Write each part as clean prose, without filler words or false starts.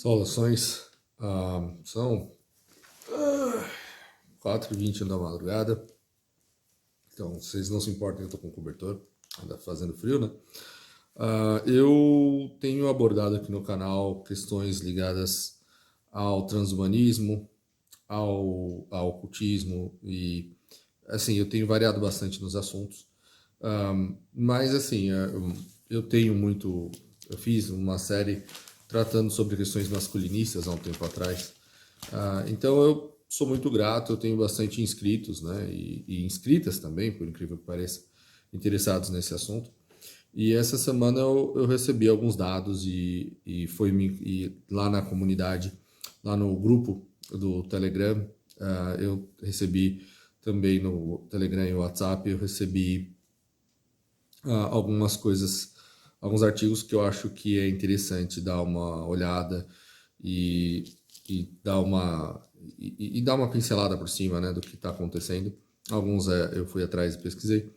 Saudações, são 4h20 da madrugada, então vocês não se importem, eu estou com cobertor, ainda fazendo frio, né? Eu tenho abordado aqui no canal questões ligadas ao transhumanismo, ao ocultismo e, assim, eu tenho variado bastante nos assuntos, mas, assim, eu fiz uma série tratando sobre questões masculinistas há um tempo atrás. Então eu sou muito grato, eu tenho bastante inscritos, né, e inscritas também, por incrível que pareça, interessados nesse assunto. E essa semana eu recebi alguns dados e lá na comunidade, lá no grupo do Telegram, eu recebi também no Telegram e WhatsApp, eu recebi algumas coisas, alguns artigos que eu acho que é interessante dar uma olhada e, e dar uma pincelada por cima, né, do que está acontecendo. Alguns eu fui atrás e pesquisei.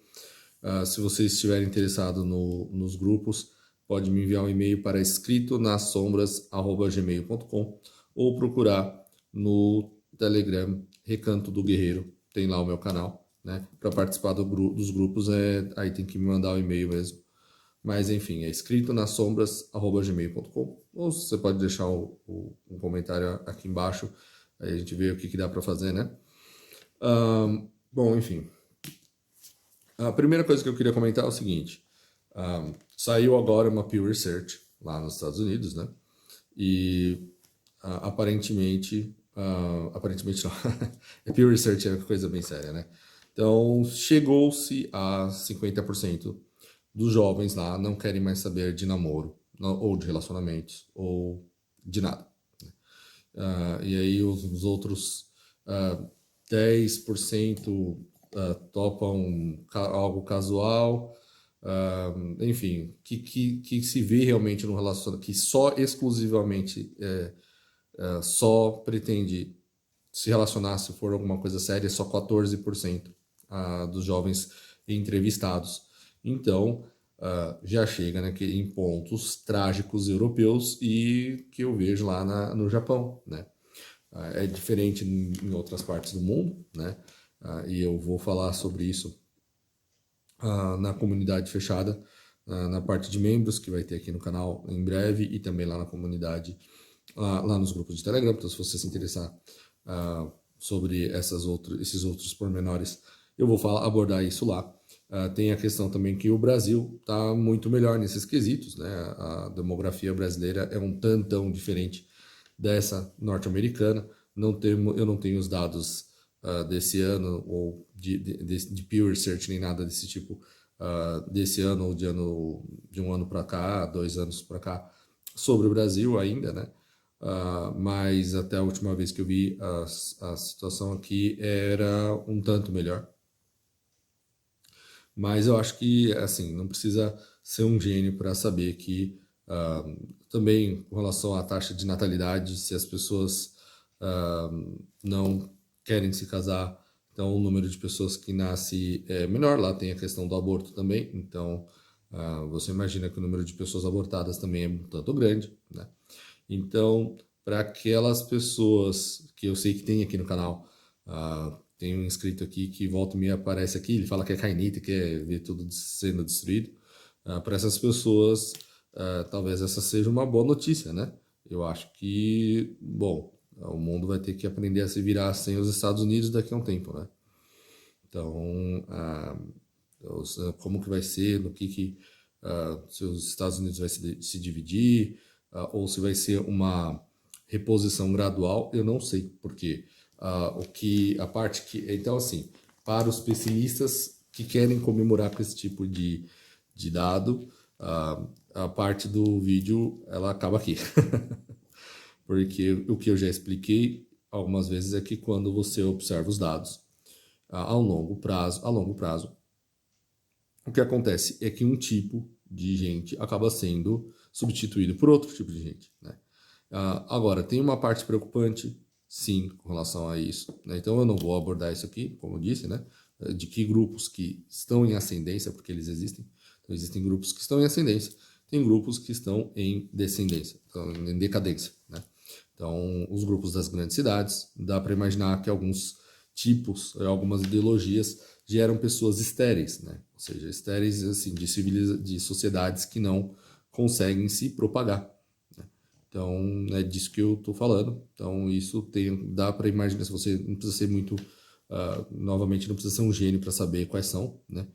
Se vocês estiverem interessados nos grupos, pode me enviar um e-mail para escritonasombras@gmail.com ou procurar no Telegram Recanto do Guerreiro, tem lá o meu canal, né? Para participar dos grupos, aí tem que me mandar o e-mail mesmo. Mas enfim, é escritonasombras@gmail.com, ou você pode deixar um comentário aqui embaixo, aí a gente vê o que dá para fazer, né? Bom, enfim. A primeira coisa que eu queria comentar é o seguinte: saiu agora uma Pew Research lá nos Estados Unidos, né? E aparentemente não, a Pew Research é uma coisa bem séria, né? Então chegou-se a 50% dos jovens lá não querem mais saber de namoro, ou de relacionamentos, ou de nada. E aí os outros 10% topam algo casual, enfim, que se vê realmente no relacionamento, que só exclusivamente só pretende se relacionar se for alguma coisa séria, só 14% dos jovens entrevistados. Então, já chega, né, em pontos trágicos europeus e que eu vejo lá no Japão, né? É diferente em outras partes do mundo, né? E eu vou falar sobre isso na comunidade fechada, na parte de membros que vai ter aqui no canal em breve e também lá na comunidade, lá nos grupos de Telegram. Então, se você se interessar sobre esses outros pormenores, eu vou abordar isso lá. Tem a questão também que o Brasil está muito melhor nesses quesitos, né? A demografia brasileira é um tantão diferente dessa norte-americana. Eu não tenho os dados desse ano ou de Pew Research nem nada desse tipo desse ano ou de um ano para cá, 2 anos para cá, sobre o Brasil ainda, né? Mas até a última vez que eu vi a situação aqui era um tanto melhor. Mas eu acho que, assim, não precisa ser um gênio para saber que também com relação à taxa de natalidade, se as pessoas não querem se casar, então o número de pessoas que nasce é menor. Lá tem a questão do aborto também, então você imagina que o número de pessoas abortadas também é um tanto grande, né? Então, para aquelas pessoas que eu sei que tem aqui no canal, tem um inscrito aqui que volta e meia aparece aqui, ele fala que é cainita, quer ver tudo sendo destruído. Para essas pessoas, talvez essa seja uma boa notícia, né? Eu acho que, bom, o mundo vai ter que aprender a se virar sem os Estados Unidos daqui a um tempo, né? Então, como que vai ser, se os Estados Unidos vai se dividir, ou se vai ser uma reposição gradual, eu não sei, porque então, assim, para os pessimistas que querem comemorar com esse tipo de dado, a parte do vídeo ela acaba aqui. Porque o que eu já expliquei algumas vezes é que quando você observa os dados a longo prazo, o que acontece é que um tipo de gente acaba sendo substituído por outro tipo de gente, né? Agora, tem uma parte preocupante, sim, com relação a isso, né? Então eu não vou abordar isso aqui, como eu disse, né? De que grupos que estão em ascendência, porque eles existem. Então existem grupos que estão em ascendência, tem grupos que estão em descendência, estão em decadência, né? Então, os grupos das grandes cidades, dá para imaginar que alguns tipos, algumas ideologias geram pessoas estéreis, né? Ou seja, estéreis assim, de sociedades que não conseguem se propagar. Então, é disso que eu estou falando. Então, dá para imaginar, se você não precisa ser muito, novamente, não precisa ser um gênio para saber quais são, né?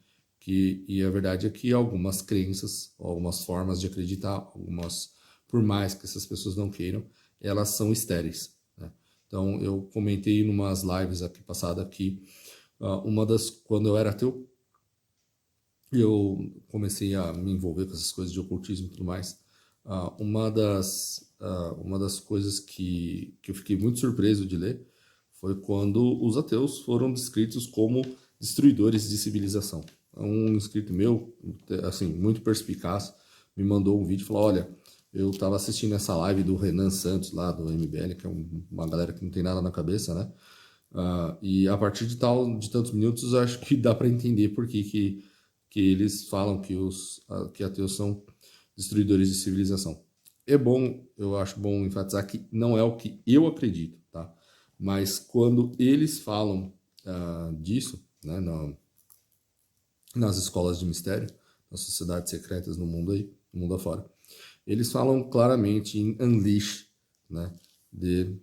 E a verdade é que algumas crenças, algumas formas de acreditar, por mais que essas pessoas não queiram, elas são estéreis, né? Então, eu comentei em umas lives aqui passada que quando eu era ateu, eu comecei a me envolver com essas coisas de ocultismo e tudo mais. Uma das coisas que eu fiquei muito surpreso de ler foi quando os ateus foram descritos como destruidores de civilização. Um inscrito meu, assim, muito perspicaz, me mandou um vídeo e falou: olha, eu estava assistindo essa live do Renan Santos, lá do MBL, que é uma galera que não tem nada na cabeça, né? E a partir de tantos minutos, eu acho que dá para entender por que eles falam que ateus são destruidores de civilização. Eu acho bom enfatizar que não é o que eu acredito, tá? Mas quando eles falam disso, né, nas escolas de mistério, nas sociedades secretas no mundo aí, no mundo afora, eles falam claramente em Unleash, né, the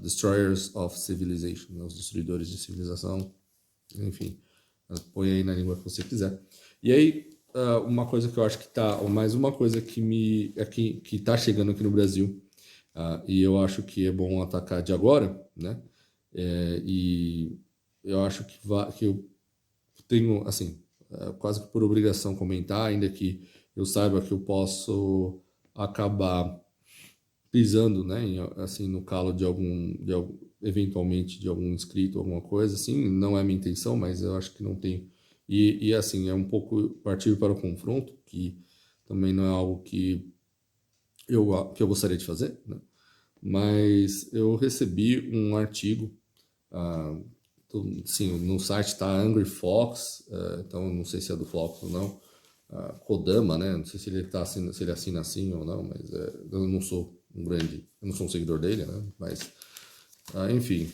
Destroyers of Civilization, né, os destruidores de civilização, enfim, põe aí na língua que você quiser. E aí, uma coisa que eu acho que mais uma coisa que tá chegando aqui no Brasil, e eu acho que é bom atacar de agora, né? E eu acho que eu tenho, assim, quase que por obrigação comentar, ainda que eu saiba que eu posso acabar pisando, né, assim, no calo eventualmente de algum inscrito, alguma coisa, assim, não é minha intenção, mas eu acho que não tem. E assim, é um pouco partir para o confronto, que também não é algo que eu gostaria de fazer, né? Mas eu recebi um artigo, ah, sim, no site está Angry Fox, então não sei se é do Fox ou não, Kodama, né? Não sei se se ele assina assim ou não, mas eu não sou eu não sou um seguidor dele, né? Mas, enfim,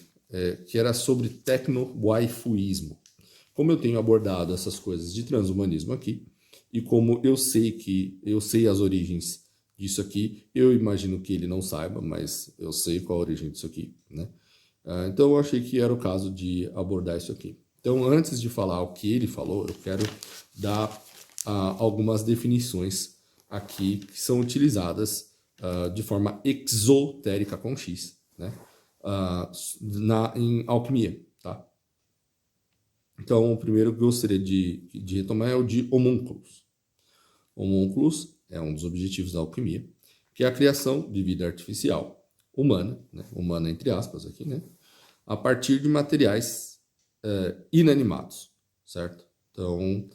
que era sobre tecno-waifuísmo. Como eu tenho abordado essas coisas de transhumanismo aqui, e como eu sei as origens disso aqui, eu imagino que ele não saiba, mas eu sei qual a origem disso aqui, né? Então eu achei que era o caso de abordar isso aqui. Então, antes de falar o que ele falou, eu quero dar algumas definições aqui que são utilizadas de forma exotérica com X, né? Em alquimia, tá? Então, o primeiro que eu gostaria de retomar é o de homúnculos. Homúnculos é um dos objetivos da alquimia, que é a criação de vida artificial humana, né? Humana entre aspas aqui, né? A partir de materiais inanimados, certo? Então,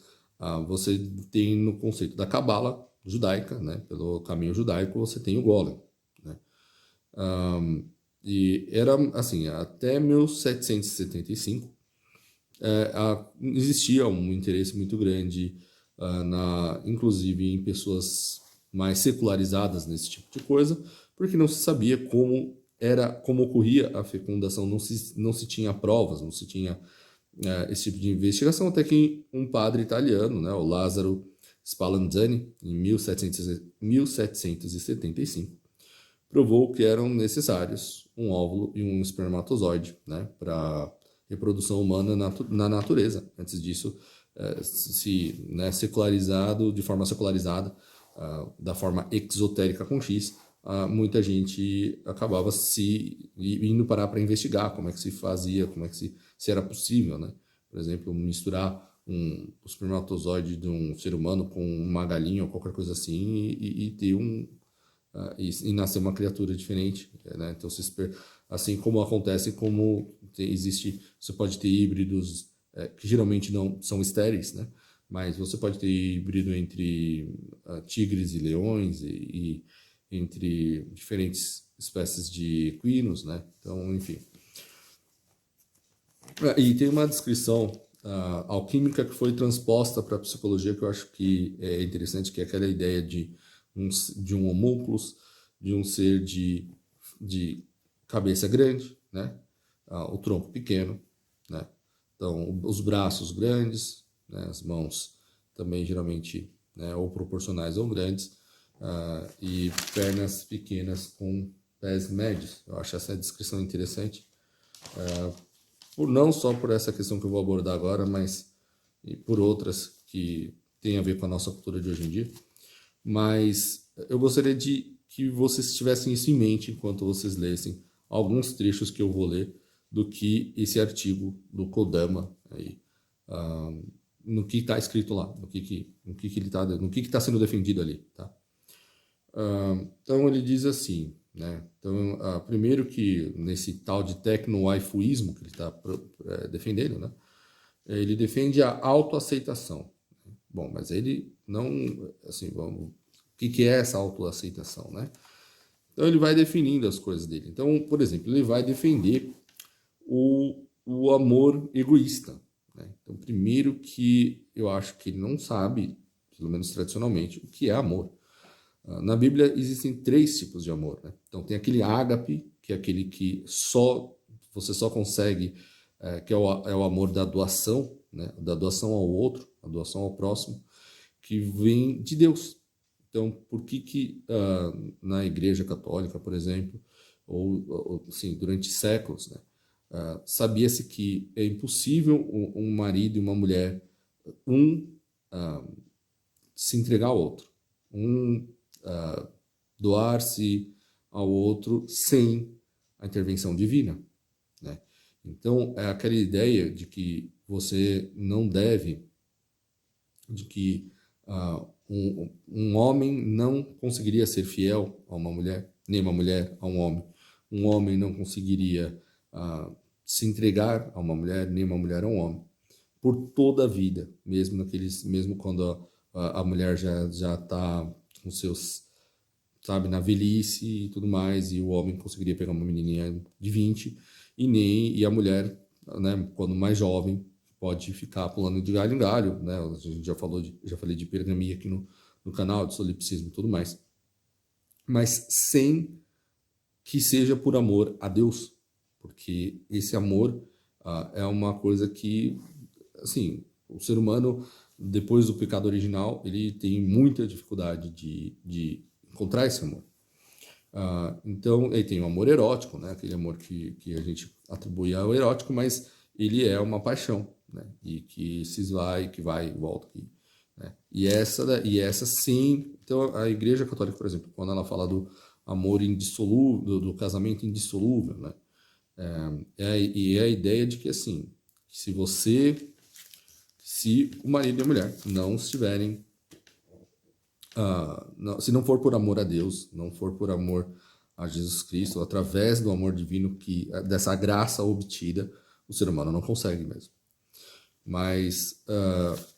você tem no conceito da cabala judaica, né? Pelo caminho judaico, você tem o golem, né? E era assim, até 1775, existia um interesse muito grande, inclusive em pessoas mais secularizadas nesse tipo de coisa, porque não se sabia como ocorria a fecundação, não se tinha provas, não se tinha esse tipo de investigação, até que um padre italiano, né, o Lázaro Spallanzani, em 1775, provou que eram necessários um óvulo e um espermatozoide, né, para reprodução humana na natureza. Antes disso, né, de forma secularizada, da forma exotérica com X, muita gente acabava indo parar para investigar como é que se fazia, se era possível, né? Por exemplo, misturar o espermatozoide de um ser humano com uma galinha ou qualquer coisa assim e ter e nascer uma criatura diferente, né? Então, assim como acontece, você pode ter híbridos que geralmente não são estéreis, né? Mas você pode ter híbrido entre tigres e leões e entre diferentes espécies de equinos, né? Então, enfim. E tem uma descrição alquímica que foi transposta para a psicologia que eu acho que é interessante, que é aquela ideia de um homúnculos, de um ser de cabeça grande, né? O tronco pequeno, né? Então, os braços grandes, né? As mãos também geralmente, né? Ou proporcionais ou grandes, e pernas pequenas com pés médios. Eu acho essa descrição interessante, não só por essa questão que eu vou abordar agora, mas e por outras que têm a ver com a nossa cultura de hoje em dia. Mas eu gostaria de que vocês tivessem isso em mente enquanto vocês lessem alguns trechos que eu vou ler do que esse artigo do Kodama aí, no que está escrito lá, no que ele está, no que está sendo defendido ali, tá? Então ele diz assim, né? Então, primeiro que nesse tal de tecno-waifuísmo que ele está defendendo, né? Ele defende a autoaceitação. Bom, mas ele não, assim, vamos, o que é essa autoaceitação, né? Então ele vai definindo as coisas dele. Então, por exemplo, ele vai defender o amor egoísta, né? Então, primeiro que eu acho que ele não sabe, pelo menos tradicionalmente, o que é amor. Na Bíblia existem 3 tipos de amor, né? Então tem aquele ágape, que é aquele que você só consegue, que é o amor da doação, né? Da doação ao outro, a doação ao próximo, que vem de Deus. Então, por que na Igreja Católica, por exemplo, ou assim, durante séculos, né? Sabia-se que é impossível um marido e uma mulher, se entregar ao outro, doar-se ao outro sem a intervenção divina, né? Então, é aquela ideia de que você não deve, de que um homem não conseguiria ser fiel a uma mulher, nem uma mulher a um homem não conseguiria se entregar a uma mulher, nem uma mulher a um homem, por toda a vida, mesmo quando a mulher já está com seus, sabe, na velhice e tudo mais, e o homem conseguiria pegar uma menininha de 20, e a mulher, né, quando mais jovem, pode ficar pulando de galho em galho, né? A gente já falei de hipergamia aqui no canal, de solipsismo e tudo mais. Mas sem que seja por amor a Deus, porque esse amor é uma coisa que, assim, o ser humano, depois do pecado original, ele tem muita dificuldade de encontrar esse amor. Então, ele tem o amor erótico, né? Aquele amor que a gente atribui ao erótico, mas ele é uma paixão, né? E que se esvai, que vai e volta aqui, né? E essa sim. Então, a Igreja Católica, por exemplo, quando ela fala do amor indissolúvel, do casamento indissolúvel, né? E é a ideia de que, assim, se o marido e a mulher não estiverem, se não for por amor a Deus, não for por amor a Jesus Cristo, através do amor divino, dessa graça obtida, o ser humano não consegue mesmo. Mas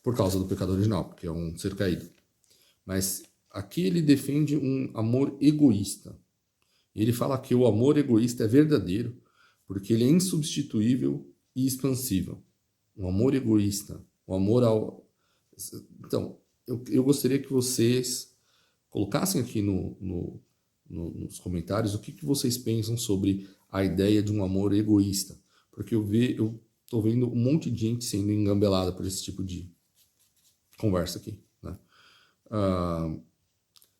por causa do pecado original, porque é um ser caído. Mas aqui ele defende um amor egoísta. Ele fala que o amor egoísta é verdadeiro, porque ele é insubstituível e expansível. Um amor egoísta, o amor ao... Então, eu gostaria que vocês colocassem aqui nos comentários o que vocês pensam sobre a ideia de um amor egoísta. Porque eu estou vendo um monte de gente sendo engambelada por esse tipo de conversa aqui, né?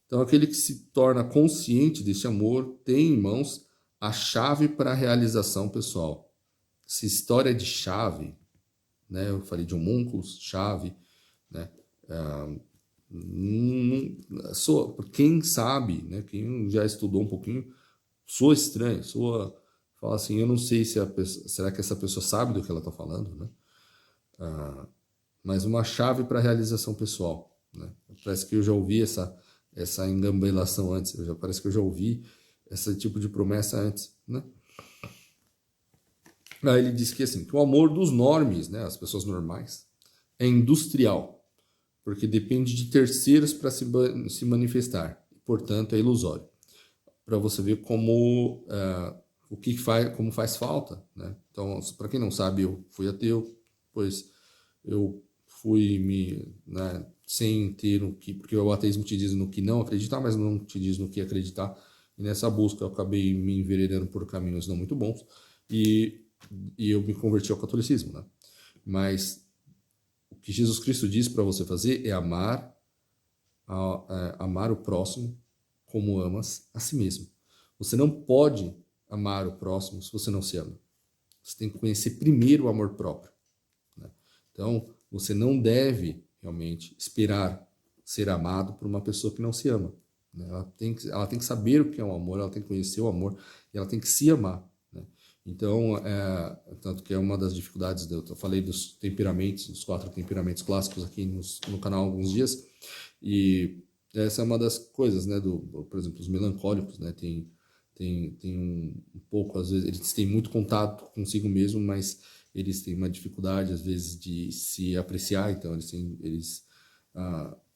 Então, aquele que se torna consciente desse amor tem em mãos a chave para a realização pessoal. Essa história de chave, né? Eu falei de homúnculos, chave, né? Quem sabe, né? Quem já estudou um pouquinho, soa estranho, fala assim, eu não sei será que essa pessoa sabe do que ela está falando, né? Mas uma chave para a realização pessoal, né? Parece que eu já ouvi essa engambelação antes, parece que eu já ouvi esse tipo de promessa antes, né? Aí ele diz que, assim, que o amor dos normes, né, as pessoas normais, é industrial, porque depende de terceiros para se manifestar, portanto é ilusório. Para você ver como como faz falta, né? Então, para quem não sabe, eu fui ateu, pois eu fui sem ter porque o ateísmo te diz no que não acreditar, mas não te diz no que acreditar. e nessa busca eu acabei me enveredando por caminhos não muito bons, e, e eu me converti ao catolicismo, né? Mas o que Jesus Cristo diz para você fazer é amar o próximo como amas a si mesmo. Você não pode amar o próximo se você não se ama. Você tem que conhecer primeiro o amor próprio, né? Então, você não deve realmente esperar ser amado por uma pessoa que não se ama, né? Ela tem que saber o que é o amor, ela tem que conhecer o amor e ela tem que se amar, né? Então, tanto que é uma das dificuldades, eu falei dos temperamentos, dos 4 temperamentos clássicos aqui no canal há alguns dias, e essa é uma das coisas, né, por exemplo, os melancólicos, né, tem um pouco, às vezes, eles têm muito contato consigo mesmo, mas eles têm uma dificuldade, às vezes, de se apreciar, então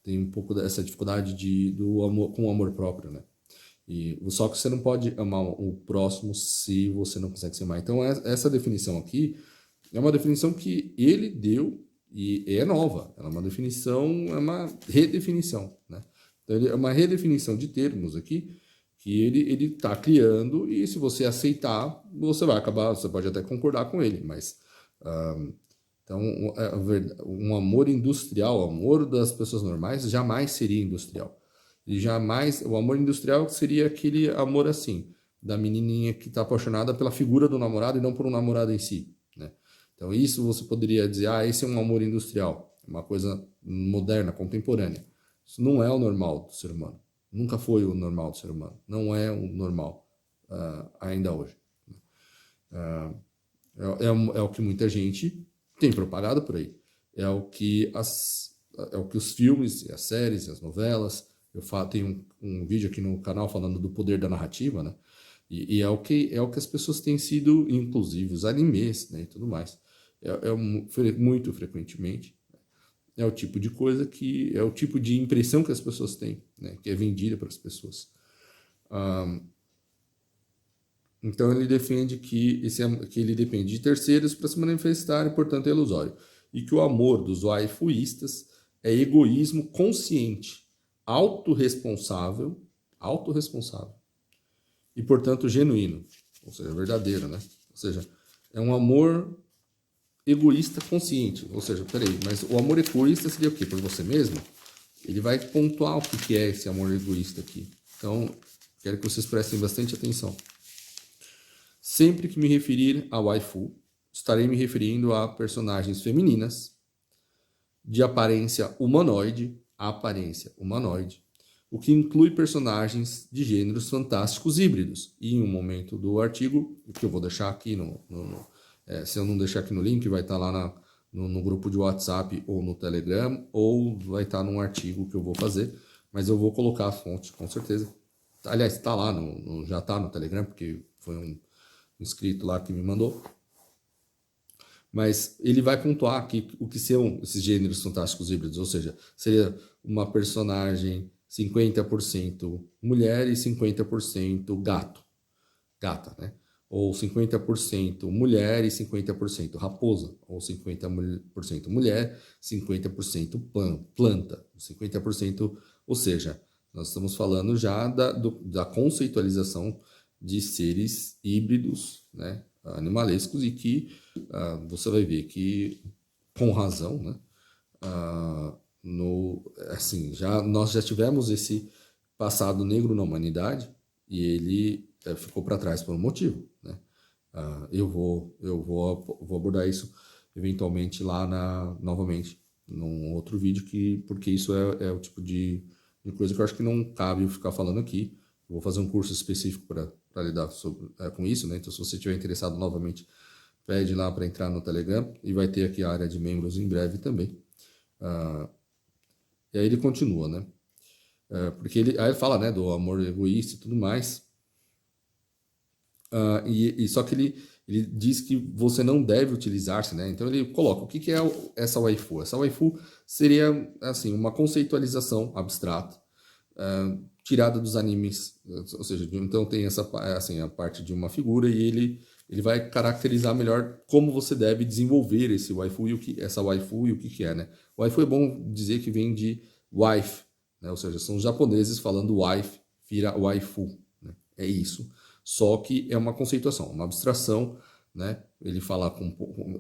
têm um pouco dessa dificuldade do amor, com o amor próprio, né? Só que você não pode amar o próximo se você não consegue se amar. Então, essa definição aqui é uma definição que ele deu e é nova. Ela é uma definição, é uma redefinição, né? Então, é uma redefinição de termos aqui que ele está criando, e se você aceitar, você vai acabar, você pode até concordar com ele, mas então um amor industrial, o amor das pessoas normais jamais seria industrial. E jamais, o amor industrial seria aquele amor assim, da menininha que está apaixonada pela figura do namorado e não por um namorado em si, né? Então isso você poderia dizer, esse é um amor industrial, uma coisa moderna, contemporânea. Isso não é o normal do ser humano. Nunca foi o normal do ser humano. Não é o normal ainda hoje. É o que muita gente tem propagado por aí. É o que os filmes, as séries, as novelas... tenho um vídeo aqui no canal falando do poder da narrativa, né? E é o que as pessoas têm sido, inclusive os animes, né, e tudo mais. Muito frequentemente é o tipo de coisa é o tipo de impressão que as pessoas têm, né, que é vendida para as pessoas. Então ele defende que ele depende de terceiros para se manifestar e, portanto, é ilusório. E que o amor dos waifuístas é egoísmo consciente, autorresponsável e, portanto, genuíno, ou seja, verdadeiro, né? Ou seja, é um amor egoísta consciente, ou seja, peraí, mas o amor egoísta seria o quê? Por você mesmo? Ele vai pontuar o que é esse amor egoísta aqui. Então, quero que vocês prestem bastante atenção. Sempre que me referir a waifu, estarei me referindo a personagens femininas de aparência humanoide, o que inclui personagens de gêneros fantásticos híbridos. E em um momento do artigo, que eu vou deixar aqui, se eu não deixar aqui no link, vai estar lá no grupo de WhatsApp ou no Telegram, ou vai estar num artigo que eu vou fazer, mas eu vou colocar a fonte, com certeza. Aliás, está lá, já está no Telegram, porque foi um inscrito lá que me mandou. Mas ele vai pontuar aqui o que são esses gêneros fantásticos híbridos, ou seja, seria uma personagem 50% mulher e 50% gata, né? Ou 50% mulher e 50% raposa, ou 50% mulher, 50% planta, 50%, ou seja, nós estamos falando já da conceitualização de seres híbridos, né, animalescos, e que você vai ver que, com razão, né, nós já tivemos esse passado negro na humanidade e ele ficou para trás por um motivo, né? Eu vou abordar isso eventualmente lá novamente num outro vídeo, porque isso é o tipo de coisa que eu acho que não cabe eu ficar falando aqui. Eu vou fazer um curso específico para lidar com isso, né? Então, se você estiver interessado novamente, pede lá para entrar no Telegram, e vai ter aqui a área de membros em breve também. E aí ele continua, né? Porque aí ele fala, né, do amor egoísta e tudo mais. Só que ele diz que você não deve utilizar-se, né? Então ele coloca o que é essa waifu. Essa waifu seria, assim, uma conceitualização abstrata, tirada dos animes, ou seja, então tem a parte de uma figura, e ele vai caracterizar melhor como você deve desenvolver esse waifu essa waifu e o que é, né? Waifu é bom dizer que vem de wife, né? Ou seja, são os japoneses falando wife, vira waifu, né? É isso. Só que é uma conceituação, uma abstração, né? Ele fala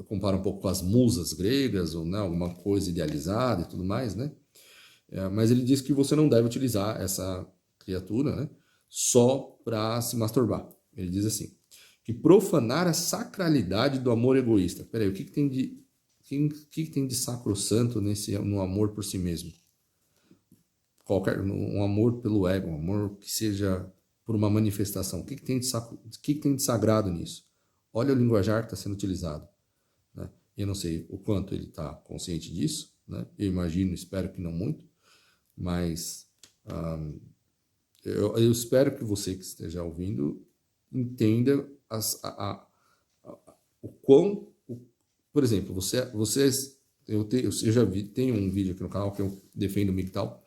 compara um pouco com as musas gregas, ou né, alguma coisa idealizada e tudo mais, né? Mas ele diz que você não deve utilizar essa criatura, né, só para se masturbar. Ele diz assim, que profanar a sacralidade do amor egoísta. Peraí, o que tem de que tem de sacrossanto no amor por si mesmo? Um amor pelo ego, um amor que seja por uma manifestação. O que tem de sagrado nisso? Olha o linguajar que está sendo utilizado. Né? Eu não sei o quanto ele está consciente disso, né? Eu imagino, espero que não muito, mas eu espero que você que esteja ouvindo entenda o quão... Por exemplo, eu já vi, tem um vídeo aqui no canal que eu defendo o MGTOW,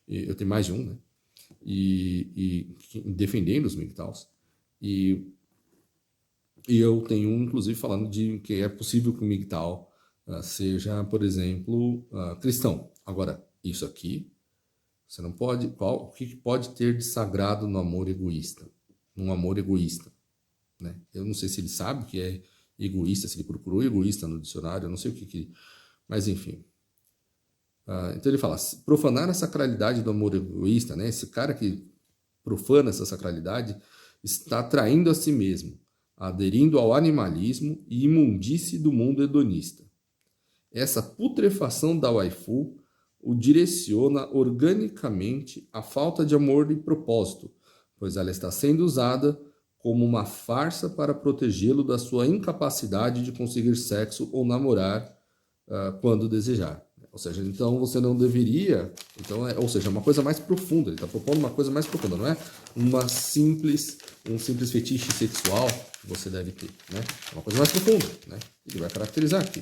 eu tenho mais de um, né? E defendendo os MGTOWs, e eu tenho um, inclusive, falando de que é possível que o MGTOW seja, por exemplo, cristão. Agora, isso aqui, você não pode... o que pode ter de sagrado no amor egoísta? Num amor egoísta, né? Eu não sei se ele sabe o que é egoísta, se ele procurou egoísta no dicionário, eu não sei o que... Mas, enfim. Então ele fala, profanar a sacralidade do amor egoísta, né? Esse cara que profana essa sacralidade está traindo a si mesmo, aderindo ao animalismo e imundície do mundo hedonista. Essa putrefação da waifu o direciona organicamente à falta de amor e propósito, pois ela está sendo usada como uma farsa para protegê-lo da sua incapacidade de conseguir sexo ou namorar quando desejar. Ou seja, então você não deveria... ou seja, uma coisa mais profunda. Ele está propondo uma coisa mais profunda, não é um simples fetiche sexual que você deve ter. Né? É uma coisa mais profunda. Né? Ele vai caracterizar aqui.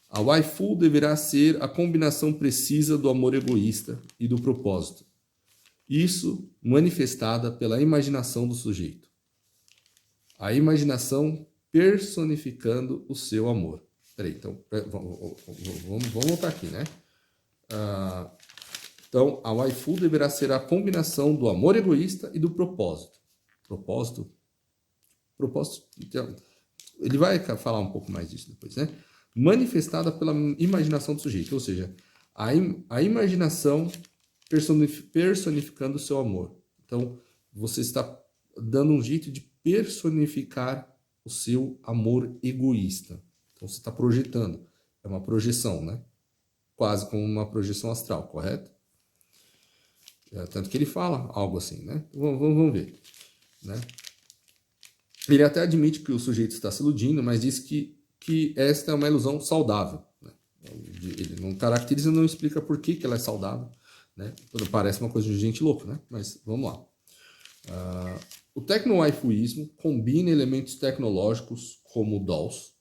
A waifu deverá ser a combinação precisa do amor egoísta e do propósito. Isso manifestada pela imaginação do sujeito. A imaginação personificando o seu amor. Peraí, então, vamos voltar aqui, né? Então, a waifu deverá ser a combinação do amor egoísta e do propósito. Propósito, então, ele vai falar um pouco mais disso depois, né? Manifestada pela imaginação do sujeito, ou seja, a imaginação personificando o seu amor. Então, você está dando um jeito de personificar o seu amor egoísta. Então, você está projetando. É uma projeção, né? Quase como uma projeção astral, correto? Tanto que ele fala algo assim, né? Vamos ver. Né? Ele até admite que o sujeito está se iludindo, mas diz que esta é uma ilusão saudável. Né? Ele não caracteriza, não explica por que ela é saudável. Né? Parece uma coisa de gente louca, né? Mas vamos lá. O tecno-waifuísmo combina elementos tecnológicos como dolls,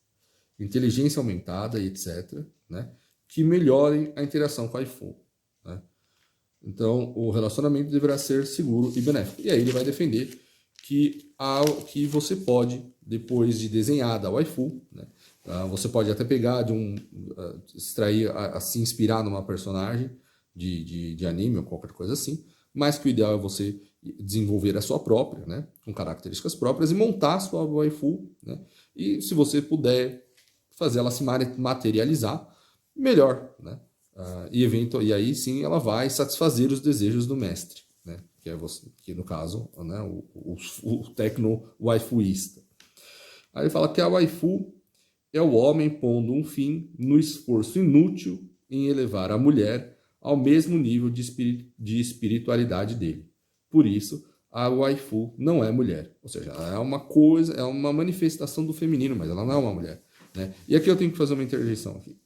inteligência aumentada e etc., né? Que melhorem a interação com a waifu. Né? Então, o relacionamento deverá ser seguro e benéfico. E aí ele vai defender que você pode, depois de desenhar da waifu, né? Você pode até pegar extrair, se inspirar numa personagem de anime ou qualquer coisa assim, mas que o ideal é você desenvolver a sua própria, né, com características próprias, e montar a sua waifu, né, e se você puder fazer ela se materializar, melhor, né, e aí sim ela vai satisfazer os desejos do mestre, né, que no caso, né, o tecno waifuísta. Aí ele fala que a waifu é o homem pondo um fim no esforço inútil em elevar a mulher ao mesmo nível de espiritualidade dele. Por isso, a waifu não é mulher. Ou seja, ela é uma coisa, é uma manifestação do feminino, mas ela não é uma mulher. Né? E aqui eu tenho que fazer uma interjeição aqui.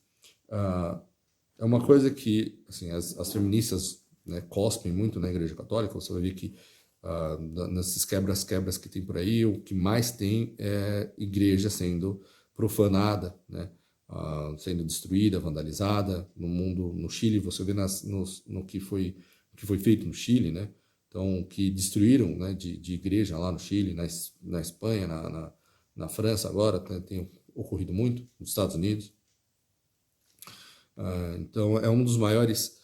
É uma coisa que assim, as feministas, né, cospem muito na Igreja Católica. Você vai ver que nesses quebras que tem por aí, o que mais tem é igreja sendo profanada, né? Sendo destruída, vandalizada no mundo. No Chile, você vê no que foi feito no Chile, né? Então, que destruíram, né, de igreja lá no Chile, na Espanha, na França agora, tem ocorrido muito, nos Estados Unidos. Então, é um dos maiores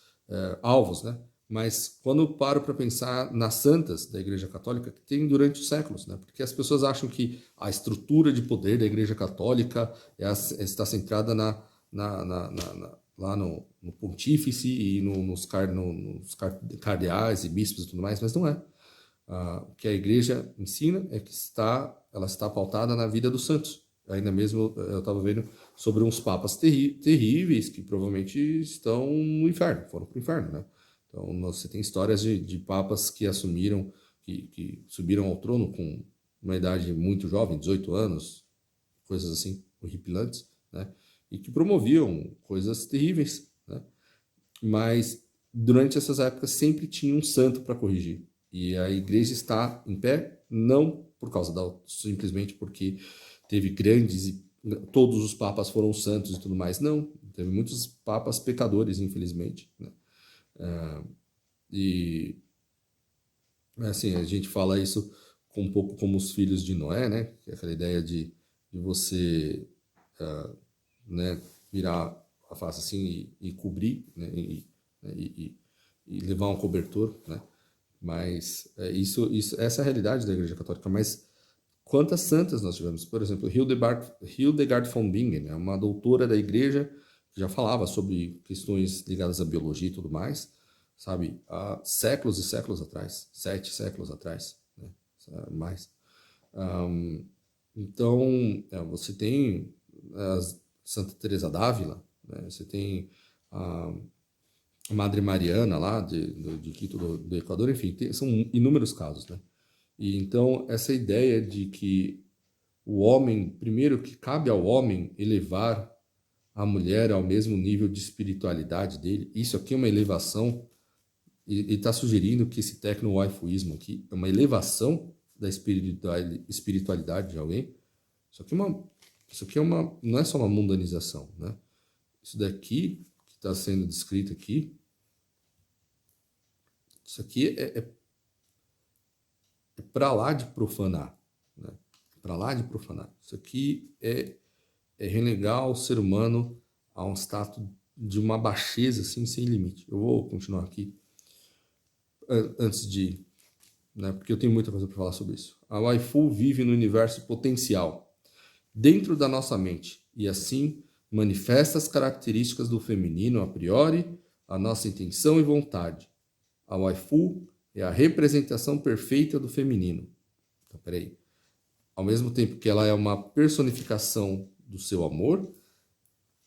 alvos, né, Mas quando eu paro para pensar nas santas da Igreja Católica, que tem durante os séculos, né? Porque as pessoas acham que a estrutura de poder da Igreja Católica está centrada lá no pontífice e nos cardeais e bispos e tudo mais, mas não é. O que a Igreja ensina é que ela está pautada na vida dos santos. Ainda mesmo eu estava vendo sobre uns papas terríveis que provavelmente estão no inferno, foram para o inferno, né? Então você tem histórias de papas que assumiram, que subiram ao trono com uma idade muito jovem, 18 anos, coisas assim, horripilantes, né? E que promoviam coisas terríveis, né? Mas durante essas épocas sempre tinha um santo para corrigir. E a igreja está em pé não por causa simplesmente porque teve todos os papas foram santos e tudo mais. Não, teve muitos papas pecadores, infelizmente, né? E assim, a gente fala isso um pouco como os filhos de Noé, né? Que é aquela ideia de você né, virar a face assim e cobrir, né? E levar um cobertor, né? Mas essa é a realidade da Igreja Católica. Mas quantas santas nós tivemos? Por exemplo, Hildegard von Bingen, né, uma doutora da Igreja que já falava sobre questões ligadas à biologia e tudo mais, sabe? Há séculos e séculos atrás, 7 séculos atrás, né? Mais. Então, você tem Santa Teresa d'Ávila, né? Você tem a Madre Mariana lá de Quito do Equador, enfim, são inúmeros casos, né? E então essa ideia de que o homem, primeiro que cabe ao homem elevar a mulher ao mesmo nível de espiritualidade dele, isso aqui é uma elevação, e está sugerindo que esse tecno-waifuísmo aqui é uma elevação da espiritualidade de alguém. Isso aqui não é só uma mundanização, né? Isso daqui que está sendo descrito aqui, isso aqui é para lá de profanar, né? Para lá de profanar. Isso aqui é relegar o ser humano a um status de uma baixeza assim, sem limite. Eu vou continuar aqui antes de... né, porque eu tenho muita coisa para falar sobre isso. A waifu vive no universo potencial, dentro da nossa mente, e assim manifesta as características do feminino a priori, a nossa intenção e vontade. A waifu é a representação perfeita do feminino. Então, peraí. Ao mesmo tempo que ela é uma personificação do seu amor,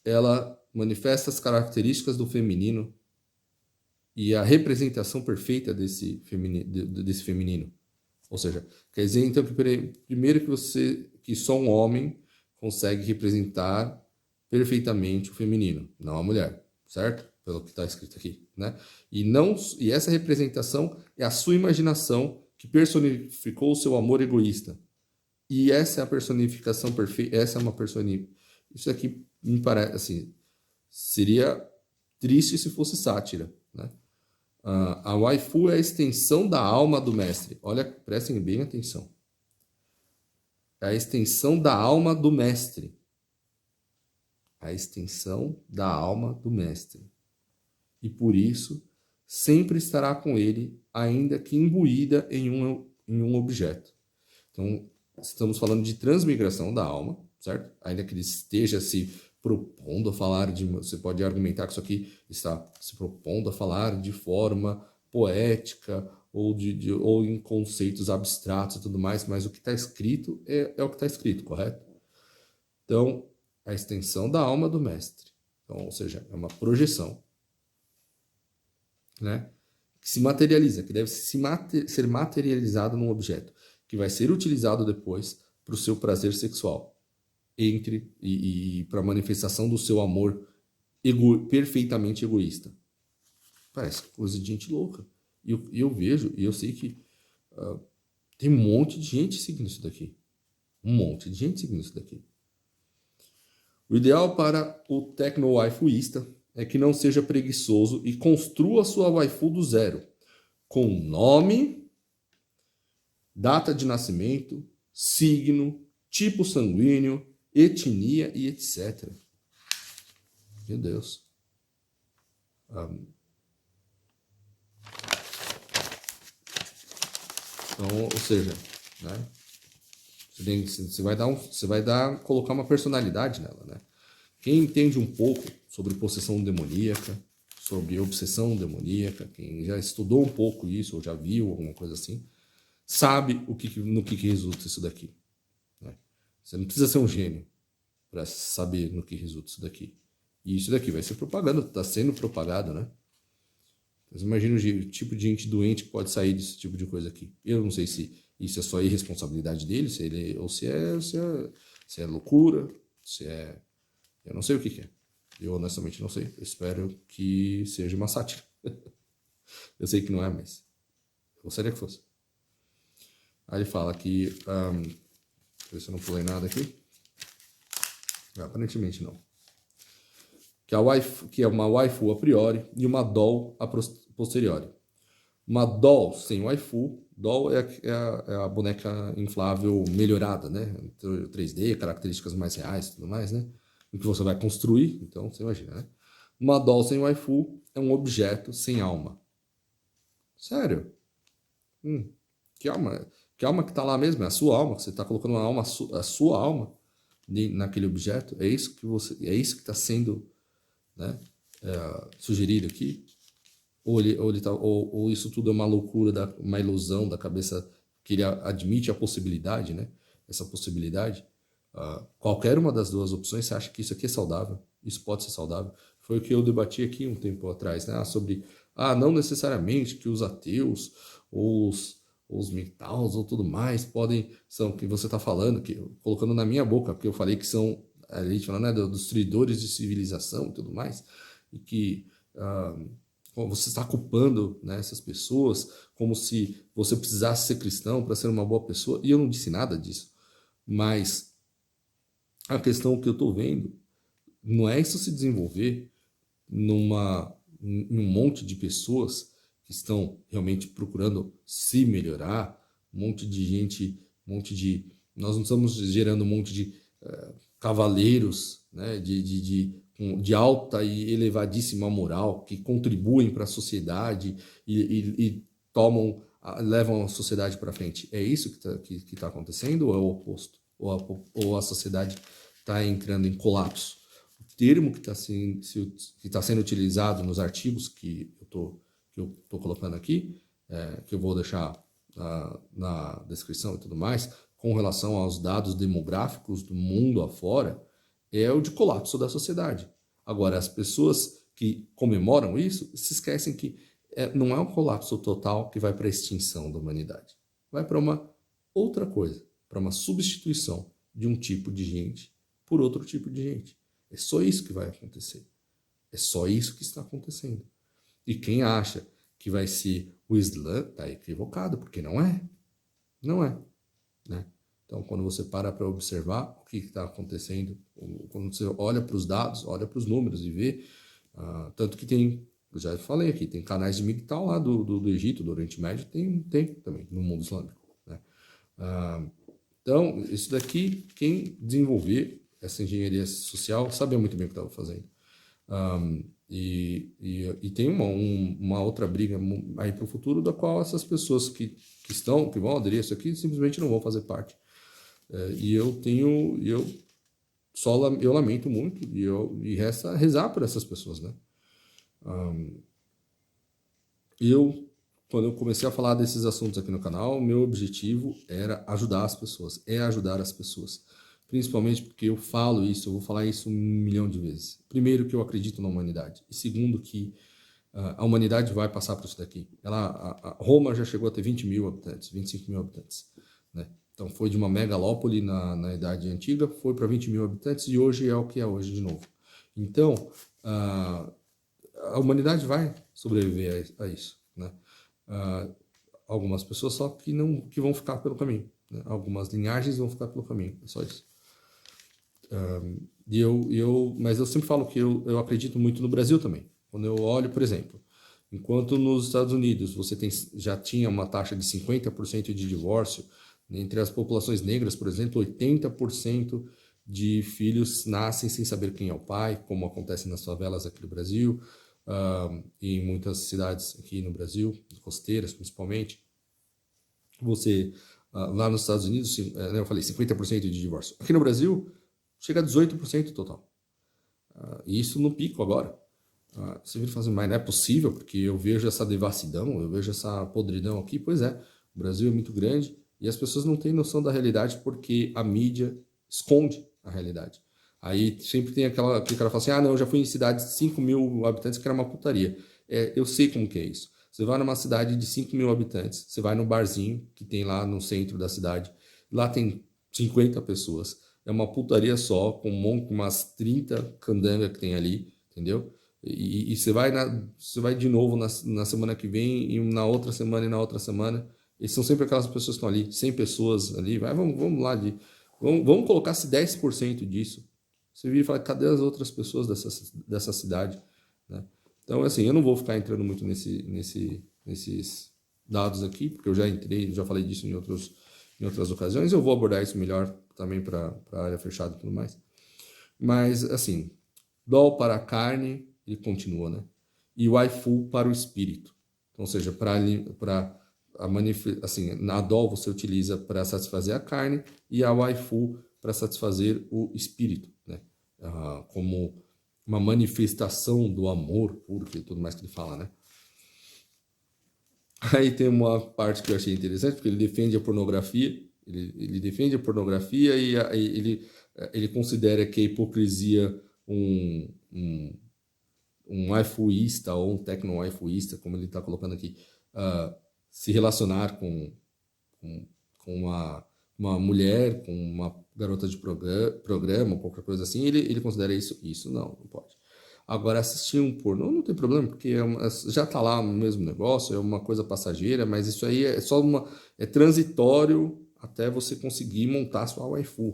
ela manifesta as características do feminino e a representação perfeita desse feminino. Ou seja, quer dizer então que primeiro que só um homem consegue representar perfeitamente o feminino, não a mulher, certo? Pelo que está escrito aqui, né? E essa representação é a sua imaginação que personificou o seu amor egoísta. E essa é a personificação perfeita, isso aqui me parece assim, seria triste se fosse sátira, né? A waifu é a extensão da alma do mestre. Olha, prestem bem atenção. É a extensão da alma do mestre. A extensão da alma do mestre. E por isso, sempre estará com ele, ainda que imbuída em um objeto. Então, estamos falando de transmigração da alma, certo? Ainda que ele esteja se propondo a falar você pode argumentar que isso aqui está se propondo a falar de forma poética ou em conceitos abstratos e tudo mais, mas o que está escrito é o que está escrito, correto? Então, a extensão da alma do mestre. Então, ou seja, é uma projeção, né? Que se materializa, que deve ser materializado num objeto, que vai ser utilizado depois para o seu prazer sexual, e para a manifestação do seu amor perfeitamente egoísta. Parece coisa de gente louca. E eu vejo, e eu sei que tem um monte de gente seguindo isso daqui. Um monte de gente seguindo isso daqui. O ideal para o tecno-waifuísta é que não seja preguiçoso e construa sua waifu do zero, com nome, data de nascimento, signo, tipo sanguíneo, etnia e etc. Meu Deus. Então, ou seja, né? Você vai colocar uma personalidade nela, né? Quem entende um pouco sobre possessão demoníaca, sobre obsessão demoníaca, quem já estudou um pouco isso, ou já viu alguma coisa assim, sabe no que resulta isso daqui. Né? Você não precisa ser um gênio para saber no que resulta isso daqui. E isso daqui vai ser propaganda, está sendo propagado, né? Mas imagina o tipo de gente doente que pode sair desse tipo de coisa aqui. Eu não sei se isso é só irresponsabilidade dele, ou se é loucura, se é... Eu não sei o que é. Eu honestamente não sei. Eu espero que seja uma sátira. Eu sei que não é, mas eu gostaria que fosse. Aí ele fala que... deixa eu ver se eu não pulei nada aqui. Aparentemente não. Que é uma waifu a priori e uma doll a posteriori. Uma doll sem waifu, doll é a boneca inflável melhorada, né? 3D, características mais reais e tudo mais, né? O que você vai construir, então você imagina, né? Uma doll sem waifu é um objeto sem alma. Sério? Que alma? Que alma que tá lá mesmo? É a sua alma, você tá colocando uma alma, a sua alma naquele objeto? É isso que está sendo, né, sugerido aqui? Ou isso tudo é uma loucura, uma ilusão da cabeça que ele admite a possibilidade, né? Essa possibilidade. Qualquer uma das duas opções, você acha que isso aqui é saudável? Isso pode ser saudável? Foi o que eu debati aqui um tempo atrás, né? Sobre, não necessariamente que os ateus ou os mentaus ou tudo mais são que você está falando, colocando na minha boca, porque eu falei que são, a gente falando, né, dos destruidores de civilização e tudo mais, e que você está culpando, né, essas pessoas como se você precisasse ser cristão para ser uma boa pessoa, e eu não disse nada disso. Mas a questão que eu estou vendo não é isso se desenvolver em um monte de pessoas que estão realmente procurando se melhorar, um monte de gente, nós não estamos gerando um monte de cavaleiros, né, de alta e elevadíssima moral que contribuem para a sociedade e levam a sociedade para frente. É isso que tá acontecendo ou é o oposto? Ou a sociedade está entrando em colapso? O termo que está sendo utilizado nos artigos que eu tô colocando aqui, que eu vou deixar na descrição e tudo mais, com relação aos dados demográficos do mundo afora, é o de colapso da sociedade. Agora, as pessoas que comemoram isso se esquecem que não é um colapso total que vai para a extinção da humanidade. Vai para uma outra coisa, para uma substituição de um tipo de gente por outro tipo de gente. É só isso que vai acontecer. É só isso que está acontecendo. E quem acha que vai ser o Islã está equivocado, porque não é. Não é. Né? Então, quando você para observar o que está acontecendo, quando você olha para os dados, olha para os números e vê, tanto que tem, eu já falei aqui, tem canais de MGTOW lá do Egito, do Oriente Médio, tem também no mundo islâmico. Né? Então, isso daqui, quem desenvolver essa engenharia social sabia muito bem o que estava fazendo. E tem uma outra briga aí para o futuro, da qual essas pessoas que vão aderir a isso aqui simplesmente não vão fazer parte. E eu lamento muito e resta rezar por essas pessoas, né? Quando eu comecei a falar desses assuntos aqui no canal, meu objetivo era ajudar as pessoas, ajudar as pessoas. Principalmente porque eu vou falar isso 1 milhão de vezes. Primeiro, que eu acredito na humanidade. E segundo, que a humanidade vai passar por isso daqui. Roma já chegou a ter 20 mil habitantes, 25 mil habitantes. Né? Então foi de uma megalópole na Idade Antiga, foi para 20 mil habitantes e hoje é o que é hoje de novo. Então, a humanidade vai sobreviver a isso. Né? Algumas pessoas só que vão ficar pelo caminho. Né? Algumas linhagens vão ficar pelo caminho. É só isso. Mas eu sempre falo que eu acredito muito no Brasil também. Quando eu olho, por exemplo, enquanto nos Estados Unidos já tinha uma taxa de 50% de divórcio, entre as populações negras, por exemplo, 80% de filhos nascem sem saber quem é o pai, como acontece nas favelas aqui do Brasil, e em muitas cidades aqui no Brasil, costeiras principalmente. Você, lá nos Estados Unidos, né, eu falei 50% de divórcio. Aqui no Brasil, chega a 18% total. E isso no pico agora. Você vira e fala assim, mas não é possível, porque eu vejo essa devassidão, eu vejo essa podridão aqui. Pois é, o Brasil é muito grande e as pessoas não têm noção da realidade porque a mídia esconde a realidade. Aí sempre tem aquele cara que fala assim, não, eu já fui em cidades de 5 mil habitantes que era uma putaria. Eu sei como que é isso. Você vai numa cidade de 5 mil habitantes, você vai num barzinho que tem lá no centro da cidade, lá tem 50 pessoas. É uma putaria só, com umas 30 candanga que tem ali, entendeu? E você vai de novo na semana que vem, e na outra semana e na outra semana. E são sempre aquelas pessoas que estão ali, 100 pessoas ali. Vamos lá, vamos colocar se 10% disso. Você vira e fala, cadê as outras pessoas dessa cidade? Né? Então, assim, eu não vou ficar entrando muito nesses dados aqui, porque eu já entrei, já falei disso em outras ocasiões. Eu vou abordar isso melhor também para a área fechada e tudo mais. Mas, assim, dol para a carne, ele continua, né? E o waifu para o espírito. Então, ou seja, assim, na dol você utiliza para satisfazer a carne e a waifu para satisfazer o espírito, né? Como uma manifestação do amor puro, e tudo mais que ele fala, né? Aí tem uma parte que eu achei interessante, porque ele defende a pornografia, ele defende a pornografia e ele considera que a hipocrisia um waifuísta ou um tecno-waifuísta, como ele está colocando aqui, se relacionar com uma mulher, com uma garota de programa, qualquer coisa assim, ele considera isso não pode. Agora, assistir um pornô não tem problema, porque já está lá no mesmo negócio, é uma coisa passageira, mas isso aí é só é transitório até você conseguir montar sua waifu.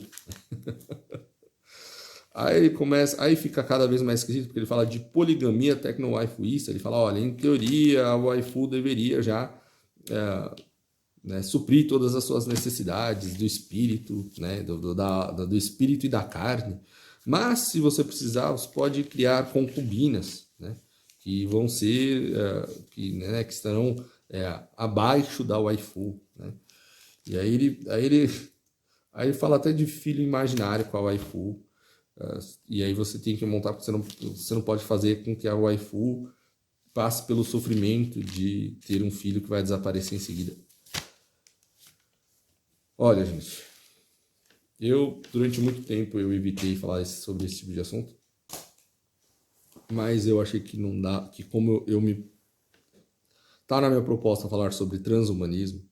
Aí fica cada vez mais esquisito, porque ele fala de poligamia tecno-waifuísta, ele fala, olha, em teoria a waifu deveria já né, suprir todas as suas necessidades do espírito, né, do espírito e da carne, mas se você precisar, você pode criar concubinas, né, que vão ser, que estarão abaixo da waifu, né, e aí ele fala até de filho imaginário com a waifu, e aí você tem que montar, porque você não pode fazer com que a waifu passe pelo sofrimento de ter um filho que vai desaparecer em seguida. Olha, gente, durante muito tempo eu evitei falar sobre esse tipo de assunto, mas eu achei que não dá, que como tá na minha proposta falar sobre transhumanismo,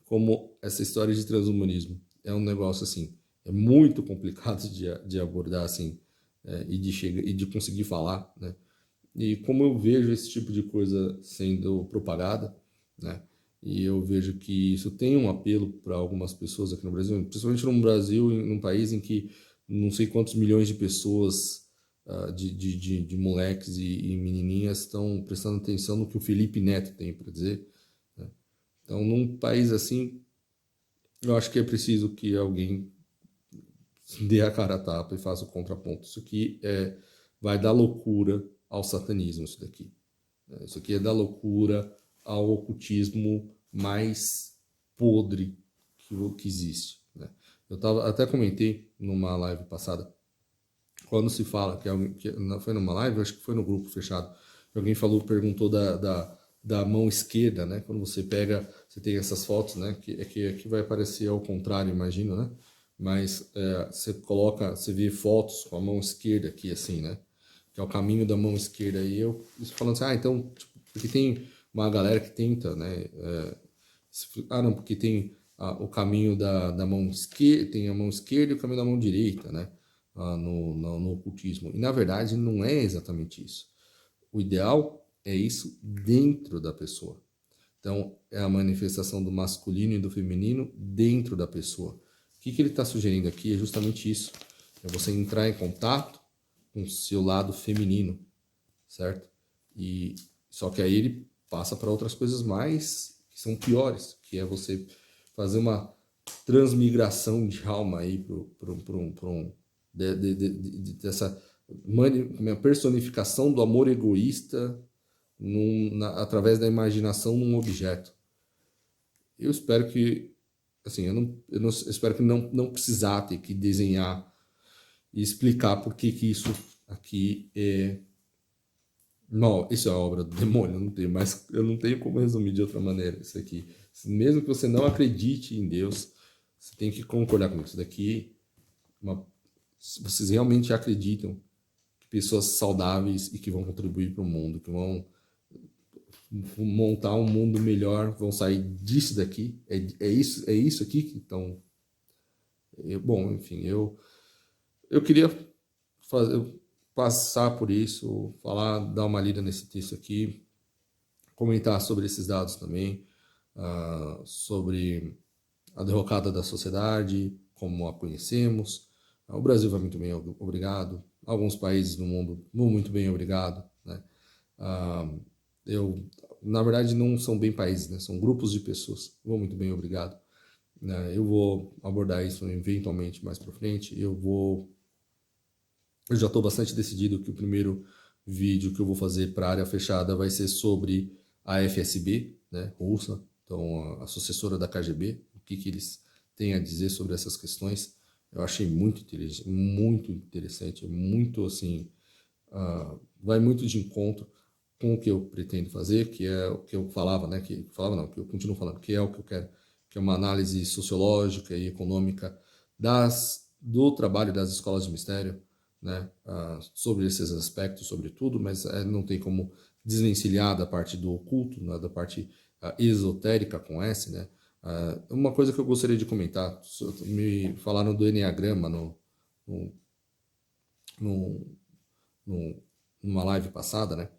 como essa história de transhumanismo é um negócio assim, é muito complicado de abordar assim, e de conseguir falar, né? E como eu vejo esse tipo de coisa sendo propagada, né? E eu vejo que isso tem um apelo para algumas pessoas aqui no Brasil, principalmente no Brasil, num país em que não sei quantos milhões de pessoas, de moleques e menininhas estão prestando atenção no que o Felipe Neto tem para dizer, né? Então, num país assim, eu acho que é preciso que alguém dê a cara a tapa e faça o contraponto. Isso aqui vai dar loucura ao satanismo, isso daqui. Isso aqui é dar loucura ao ocultismo mais podre que existe, né? Até comentei numa live passada, quando se fala que não foi numa live, acho que foi no grupo fechado, que alguém perguntou da mão esquerda, né? Quando você pega, você tem essas fotos, né? Que aqui vai aparecer ao contrário, imagino, né? Mas você vê fotos com a mão esquerda aqui, assim, né? Que é o caminho da mão esquerda. E eu falando assim, então, tipo, porque tem uma galera que tenta, né? Não, porque tem o caminho da mão esquerda, tem a mão esquerda e o caminho da mão direita, né? No ocultismo. E na verdade não é exatamente isso. O ideal é isso dentro da pessoa. Então, é a manifestação do masculino e do feminino dentro da pessoa. O que ele está sugerindo aqui é justamente isso. É você entrar em contato com o seu lado feminino, certo? Só que aí ele passa para outras coisas mais que são piores, que é você fazer uma transmigração de alma aí dessa personificação do amor egoísta através da imaginação num objeto. eu espero que, assim, eu espero que não precisar ter que desenhar e explicar por que isso aqui é... Não, isso é obra do demônio, eu não tenho como resumir de outra maneira isso aqui. Mesmo que você não acredite em Deus, você tem que concordar com isso daqui. Vocês realmente acreditam que pessoas saudáveis e que vão contribuir para o mundo, que vão montar um mundo melhor, vão sair disso daqui? É isso aqui que estão... Bom, enfim, eu queria passar por isso, dar uma lida nesse texto aqui, comentar sobre esses dados também, sobre a derrocada da sociedade, como a conhecemos. O Brasil vai muito bem, obrigado. Alguns países do mundo vão muito bem, obrigado. Né? Na verdade, não são bem países, né? São grupos de pessoas. Vão muito bem, obrigado. Eu vou abordar isso eventualmente mais para frente. Eu já estou bastante decidido que o primeiro vídeo que eu vou fazer para a área fechada vai ser sobre a FSB, né, russa, então a sucessora da KGB, o que eles têm a dizer sobre essas questões. Eu achei muito interessante, muito assim, vai muito de encontro com o que eu pretendo fazer, que é o que eu falava, né, que eu continuo falando, que é o que eu quero, que é uma análise sociológica e econômica do trabalho das escolas de mistério, né, sobre esses aspectos, sobre tudo, mas não tem como desvencilhar da parte do oculto, né, da parte esotérica com S, né. Uma coisa que eu gostaria de comentar, me falaram do Enneagrama numa live passada, né,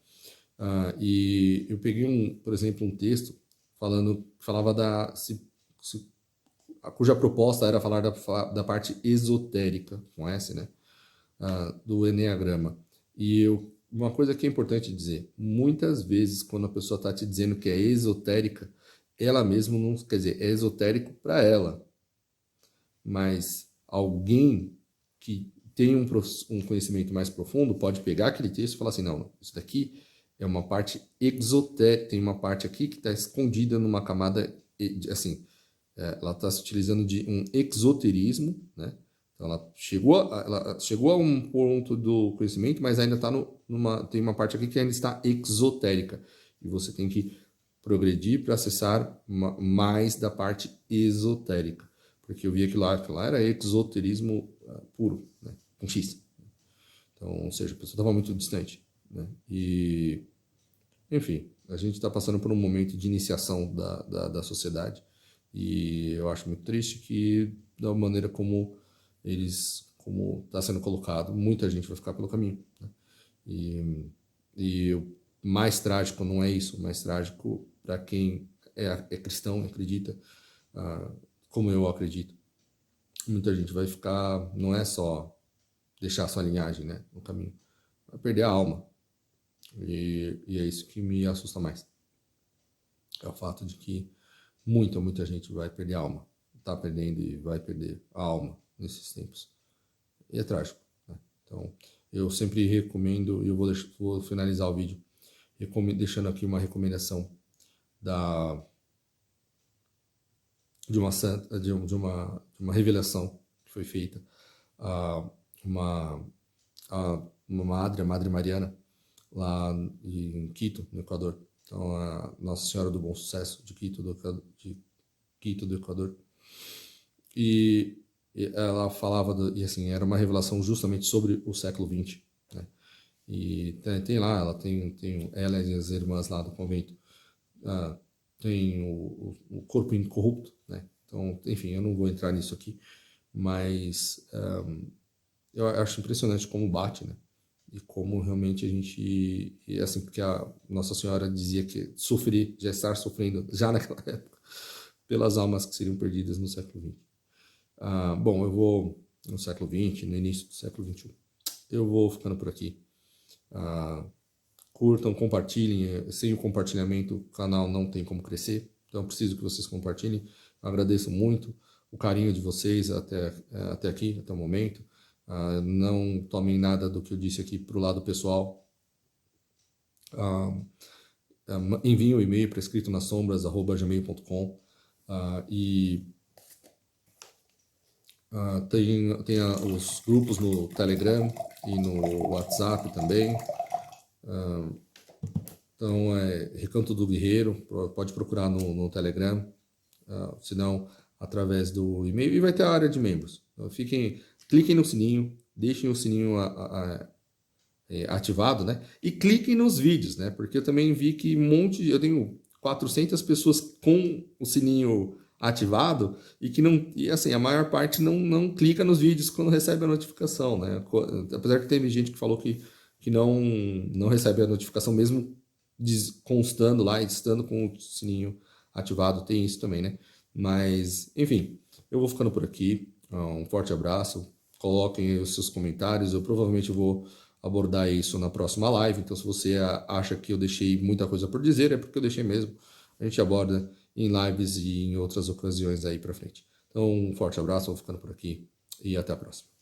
e eu peguei por exemplo, um texto falava cuja proposta era falar da parte esotérica com S, né, do Enneagrama. E uma coisa que é importante dizer, muitas vezes quando a pessoa está te dizendo que é esotérica, ela mesma não, quer dizer, é esotérico para ela, mas alguém que tem um conhecimento mais profundo pode pegar aquele texto e falar assim, não, isso daqui é uma parte exotérica, tem uma parte aqui que está escondida numa camada, assim, ela está se utilizando de um exoterismo, né? Então ela chegou a um ponto do conhecimento, mas ainda está tem uma parte aqui que ainda está exotérica. E você tem que progredir para acessar mais da parte esotérica. Porque eu via que lá era exoterismo puro, né? Com X. Então, ou seja, a pessoa estava muito distante. Né? E, enfim, a gente está passando por um momento de iniciação da sociedade. E eu acho muito triste que, da maneira como está sendo colocado, muita gente vai ficar pelo caminho. Né? E o mais trágico não é isso, o mais trágico para quem é cristão, acredita, como eu acredito. Muita gente vai ficar, não é só deixar sua linhagem, né, no caminho, vai perder a alma. E é isso que me assusta mais. É o fato de que muita gente vai perder a alma. Está perdendo e vai perder a alma nesses tempos. E é trágico. Né? Então, eu sempre recomendo, e eu vou finalizar o vídeo deixando aqui uma recomendação de uma revelação que foi feita a uma madre, a Madre Mariana, lá em Quito, no Equador. Então, a Nossa Senhora do Bom Sucesso de Quito, do Equador. E ela falava, e assim, era uma revelação justamente sobre o século XX. Né? E tem lá, ela e as irmãs lá do convento, tem o corpo incorrupto, né? Então, enfim, eu não vou entrar nisso aqui, mas eu acho impressionante como bate, né? E como realmente a gente, e assim, porque a Nossa Senhora dizia que já estar sofrendo, já naquela época, pelas almas que seriam perdidas no século XX. Bom, eu vou, no século XX, no início do século XXI, eu vou ficando por aqui. Curtam, compartilhem, sem o compartilhamento o canal não tem como crescer, então eu preciso que vocês compartilhem. Eu agradeço muito o carinho de vocês até aqui, até o momento. Não tomem nada do que eu disse aqui para o lado pessoal. Enviem o e-mail para escritonasombras@gmail.com. E tem os grupos no Telegram e no WhatsApp também. Então, Recanto do Guerreiro, pode procurar no Telegram, se não, através do e-mail. E vai ter a área de membros. Então, cliquem no sininho, deixem o sininho ativado, né? E cliquem nos vídeos, né? Porque eu também vi que eu tenho 400 pessoas com o sininho ativado e que não, e assim, a maior parte não clica nos vídeos quando recebe a notificação, né? Apesar que teve gente que falou que não recebe a notificação mesmo constando lá e estando com o sininho ativado, tem isso também, né? Mas, enfim, eu vou ficando por aqui. Um forte abraço. Coloquem aí os seus comentários. Eu provavelmente vou abordar isso na próxima live. Então, se você acha que eu deixei muita coisa por dizer, é porque eu deixei mesmo. A gente aborda em lives e em outras ocasiões aí pra frente. Então, um forte abraço, vou ficando por aqui e até a próxima.